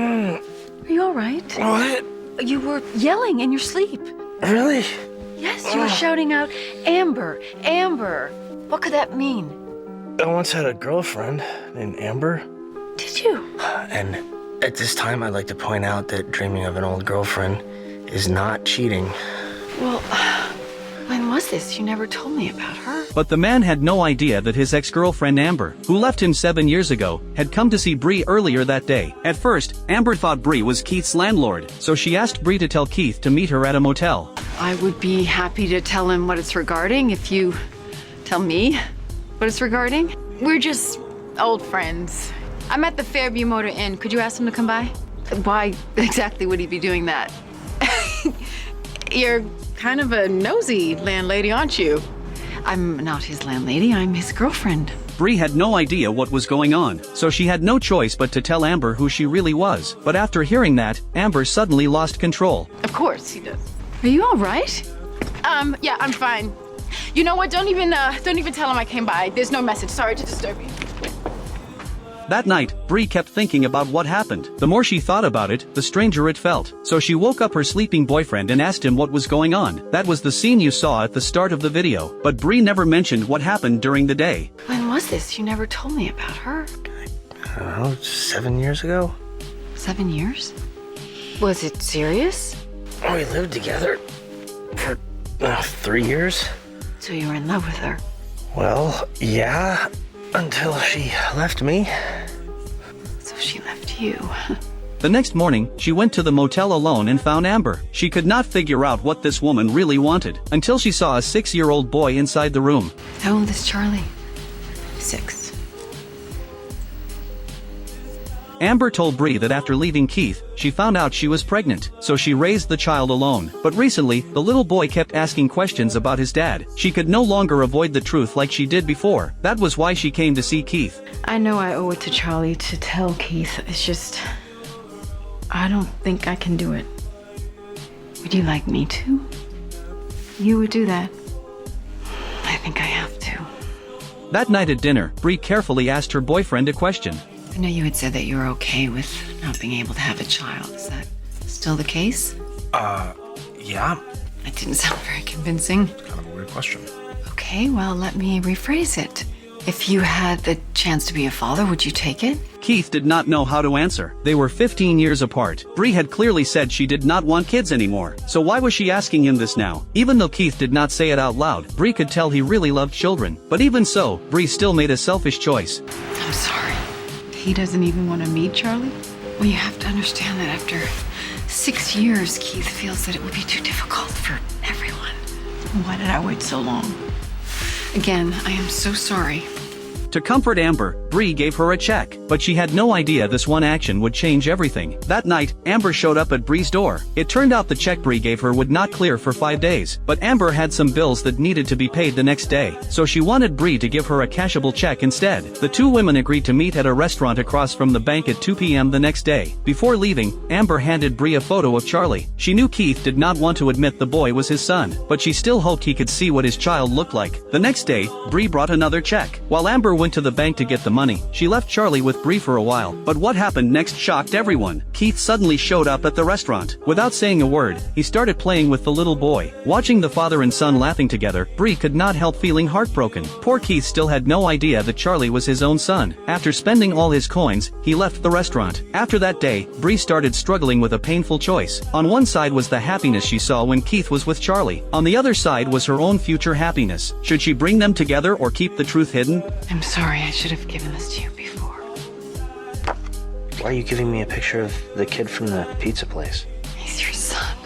Are you all right? What? You were yelling in your sleep. Really? Yes, you were shouting out, Amber, Amber. What could that mean? I once had a girlfriend named Amber. Did you? And at this time, I'd like to point out that dreaming of an old girlfriend is not cheating. Well, when was this? You never told me about her. But the man had no idea that his ex-girlfriend Amber, who left him 7 years ago, had come to see Bree earlier that day. At first, Amber thought Bree was Keith's landlord, so she asked Bree to tell Keith to meet her at a motel. I would be happy to tell him what it's regarding if you tell me what it's regarding. We're just old friends. I'm at the Fairview Motor Inn. Could you ask him to come by? Why exactly would he be doing that? You're kind of a nosy landlady, aren't you? I'm not his landlady, I'm his girlfriend. Bree had no idea what was going on, so she had no choice but to tell Amber who she really was. But after hearing that, Amber suddenly lost control. Of course he does. Are you all right? Yeah, I'm fine. You know what? Don't even tell him I came by. There's no message. Sorry to disturb you. That night, Bree kept thinking about what happened. The more she thought about it, the stranger it felt. So she woke up her sleeping boyfriend and asked him what was going on. That was the scene you saw at the start of the video. But Bree never mentioned what happened during the day. When was this? You never told me about her. I don't know, 7 years ago? 7 years? Was it serious? We lived together for 3 years. So you were in love with her? Well, yeah, until she left me. So she left you. The next morning, she went to the motel alone and found Amber. She could not figure out what this woman really wanted, until she saw a 6-year-old boy inside the room. How old is Charlie? 6. Amber told Bree that after leaving Keith, she found out she was pregnant, so she raised the child alone. But recently, the little boy kept asking questions about his dad. She could no longer avoid the truth like she did before. That was why she came to see Keith. I know I owe it to Charlie to tell Keith. It's just, I don't think I can do it. Would you like me to? You would do that? I think I have to. That night at dinner, Bree carefully asked her boyfriend a question. I know you had said that you were okay with not being able to have a child. Is that still the case? Yeah. That didn't sound very convincing. Kind of a weird question. Okay, well, let me rephrase it. If you had the chance to be a father, would you take it? Keith did not know how to answer. They were 15 years apart. Bree had clearly said she did not want kids anymore. So why was she asking him this now? Even though Keith did not say it out loud, Bree could tell he really loved children. But even so, Bree still made a selfish choice. I'm sorry. He doesn't even want to meet Charlie? Well, you have to understand that after 6 years, Keith feels that it would be too difficult for everyone. Why did I wait so long? Again, I am so sorry. To comfort Amber, Bree gave her a check, but she had no idea this one action would change everything. That night, Amber showed up at Bree's door. It turned out the check Bree gave her would not clear for 5 days, but Amber had some bills that needed to be paid the next day, so she wanted Bree to give her a cashable check instead. The two women agreed to meet at a restaurant across from the bank at 2 p.m. the next day. Before leaving, Amber handed Bree a photo of Charlie. She knew Keith did not want to admit the boy was his son, but she still hoped he could see what his child looked like. The next day, Bree brought another check. While Amber went to the bank to get the money, she left Charlie with Bree for a while. But what happened next shocked everyone. Keith suddenly showed up at the restaurant. Without saying a word, he started playing with the little boy. Watching the father and son laughing together, Bree could not help feeling heartbroken. Poor Keith still had no idea that Charlie was his own son. After spending all his coins, he left the restaurant. After that day, Bree started struggling with a painful choice. On one side was the happiness she saw when Keith was with Charlie. On the other side was her own future happiness. Should she bring them together or keep the truth hidden? I'm sorry, I should have given this to you before. Why are you giving me a picture of the kid from the pizza place? He's your son.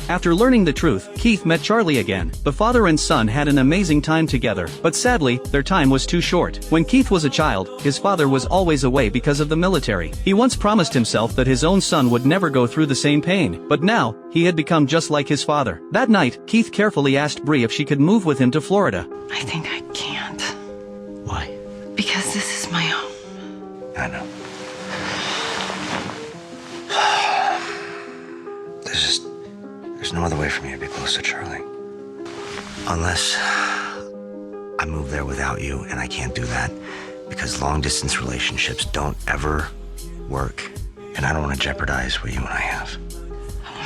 After learning the truth, Keith met Charlie again. The father and son had an amazing time together, but sadly, their time was too short. When Keith was a child, his father was always away because of the military. He once promised himself that his own son would never go through the same pain, but now, he had become just like his father. That night, Keith carefully asked Bree if she could move with him to Florida. I think I can't. Why? Because this is my home. I know. There's no other way for me to be close to Charlie. Unless I move there without you, and I can't do that because long-distance relationships don't ever work, and I don't want to jeopardize what you and I have.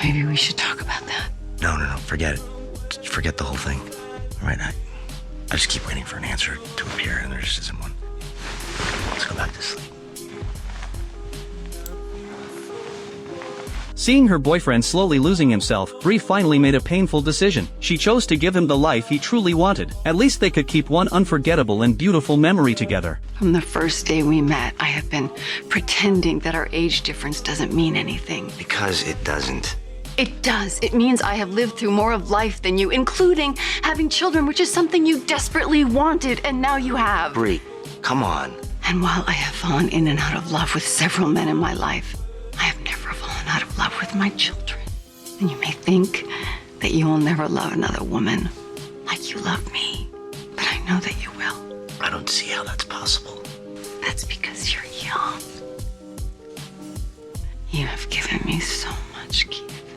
Maybe we should talk about that. No, forget it. Just forget the whole thing. All right, I just keep waiting for an answer to appear, and there just isn't one. Let's go back to sleep. Seeing her boyfriend slowly losing himself, Bree finally made a painful decision. She chose to give him the life he truly wanted. At least they could keep one unforgettable and beautiful memory together. From the first day we met, I have been pretending that our age difference doesn't mean anything. Because it doesn't. It does. It means I have lived through more of life than you, including having children, which is something you desperately wanted, and now you have. Bree, come on. And while I have fallen in and out of love with several men in my life, I have never fallen out of love with my children. And you may think that you will never love another woman like you love me, but I know that you will. I don't see how that's possible. That's because you're young. You have given me so much, Keith.